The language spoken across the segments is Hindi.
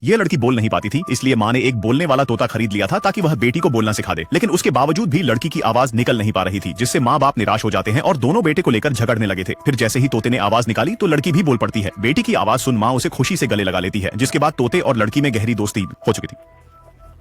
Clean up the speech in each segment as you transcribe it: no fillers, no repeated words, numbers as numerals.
ये लड़की बोल नहीं पाती थी, इसलिए माँ ने एक बोलने वाला तोता खरीद लिया था ताकि वह बेटी को बोलना सिखा दे। लेकिन उसके बावजूद भी लड़की की आवाज निकल नहीं पा रही थी, जिससे माँ बाप निराश हो जाते हैं और दोनों बेटे को लेकर झगड़ने लगे थे। फिर जैसे ही तोते ने आवाज निकाली तो लड़की भी बोल पड़ती है। बेटी की आवाज सुन माँ उसे खुशी से गले लगा लेती है, जिसके बाद तोते और लड़की में गहरी दोस्ती हो चुकी थी।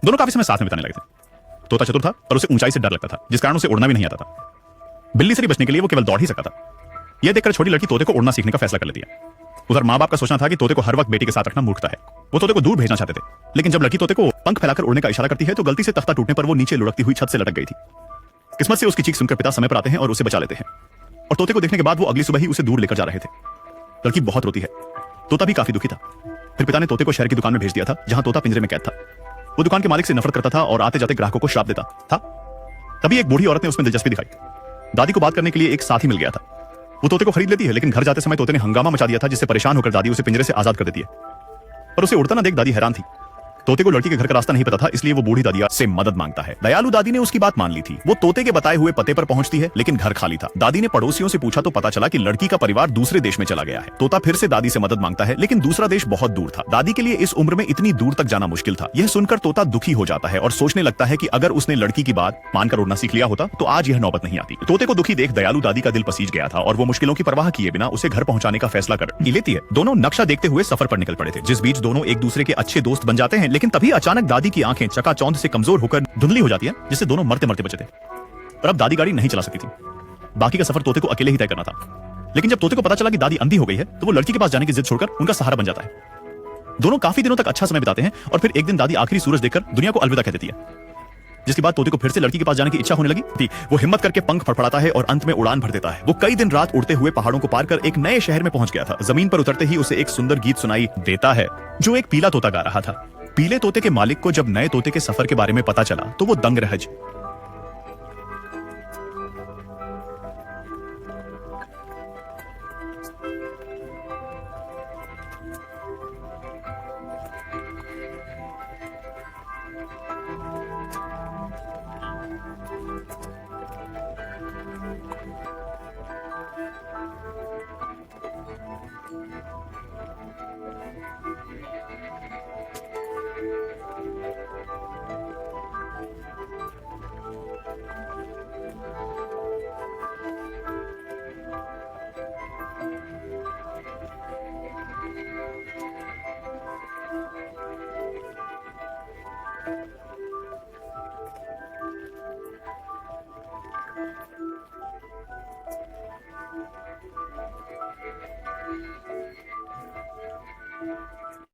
दोनों काफी समय साथ में बिताने लगे थे। तोता चतुर था और उसे ऊंचाई से डर लगता था, जिस कारण उसे उड़ना भी नहीं आता था। बिल्ली से बचने के लिए वो केवल दौड़ ही सकता था। यह देखकर छोटी लड़की तोते को उड़ना सीखने का फैसला कर लेती है। उधर माँ बाप का सोचना था कि तोते को हर वक्त बेटी के साथ रखना मूर्खता है। वो तोते को दूर भेजना चाहते थे, लेकिन जब लड़की तोते को पंख फैलाकर उड़ने का इशारा करती है तो गलती से तख्ता टूटने पर वो नीचे लुढ़कती हुई छत से लटक गई थी। किस्मत से उसकी चीख सुनकर पिता समय पर आते हैं और उसे बचा लेते हैं, और तोते को देखने के बाद वो अगली सुबह ही उसे दूर लेकर जा रहे थे। लड़की बहुत रोती है, तोता भी काफी दुखी था। फिर पिता ने तोते को शहर की दुकान में भेज दिया था, जहां तोता पिंजरे में कैद था। वो दुकान के मालिक से नफरत करता था और आते जाते ग्राहकों को श्राप देता था। तभी एक बूढ़ी औरत ने उसमें दिलचस्पी दिखाई। दादी को बात करने के लिए एक साथी मिल गया था। वो तोते को खरीद लेती है, लेकिन घर जाते समय तोते ने हंगामा मचा दिया था, जिससे परेशान होकर दादी उसे पिंजरे से आजाद कर देती है। पर उसे उड़ता ना देख दादी हैरान थी। तोते को लड़की के घर का रास्ता नहीं पता था, इसलिए वो बूढ़ी दादी से मदद मांगता है। दयालु दादी ने उसकी बात मान ली थी। वो तोते के बताए हुए पते पर पहुंचती है, लेकिन घर खाली था। दादी ने पड़ोसियों से पूछा तो पता चला कि लड़की का परिवार दूसरे देश में चला गया है। तोता फिर से दादी से मदद मांगता है, लेकिन दूसरा देश बहुत दूर था। दादी के लिए इस उम्र में इतनी दूर तक जाना मुश्किल था। यह सुनकर तोता दुखी हो जाता है और सोचने लगता है कि अगर उसने लड़की की बात मानकर उड़ना सीख लिया होता तो आज यह नौबत नहीं आती। तोते को दुखी देख दयालु दादी का दिल पसीज गया था और वो मुश्किलों की परवाह किए बिना उसे घर पहुंचाने का फैसला कर लेती है। दोनों नक्शा देखते हुए सफर पर निकल पड़े थे, जिस बीच दोनों एक दूसरे के अच्छे दोस्त बन जाते हैं। लेकिन तभी अचानक दादी की आंखें चकाचौंध से कमजोर होकर धुंधली हो जाती है, जिससे दोनों मरते मरते बचे थे। और अब दादी गाड़ी नहीं चला सकती थी। बाकी का सफर तोते को अकेले ही तय करना था। लेकिन जब तोते को पता चला कि दादी अंधी हो गई है तो वो लड़की के पास जाने की जिद छोड़कर उनका सहारा बन जाता है। दोनों काफी दिनों तक अच्छा समय बिताते हैं और फिर एक दिन दादी आखिरी सूरज देखकर दुनिया को अलविदा कह देती है। जिसके बाद तोते को फिर से लड़की के पास जाने की इच्छा होने लगी थी। वो हिम्मत करके पंख फड़फड़ाता है और अंत में उड़ान भर देता है। वो कई दिन रात उड़ते हुए पहाड़ों को पार कर एक नए शहर में पहुंच गया था। जमीन पर उतरते ही उसे एक सुंदर गीत सुनाई देता है, जो एक पीला तोता गा रहा था। पीले तोते के मालिक को जब नए तोते के सफर के बारे में पता चला तो वो दंग रह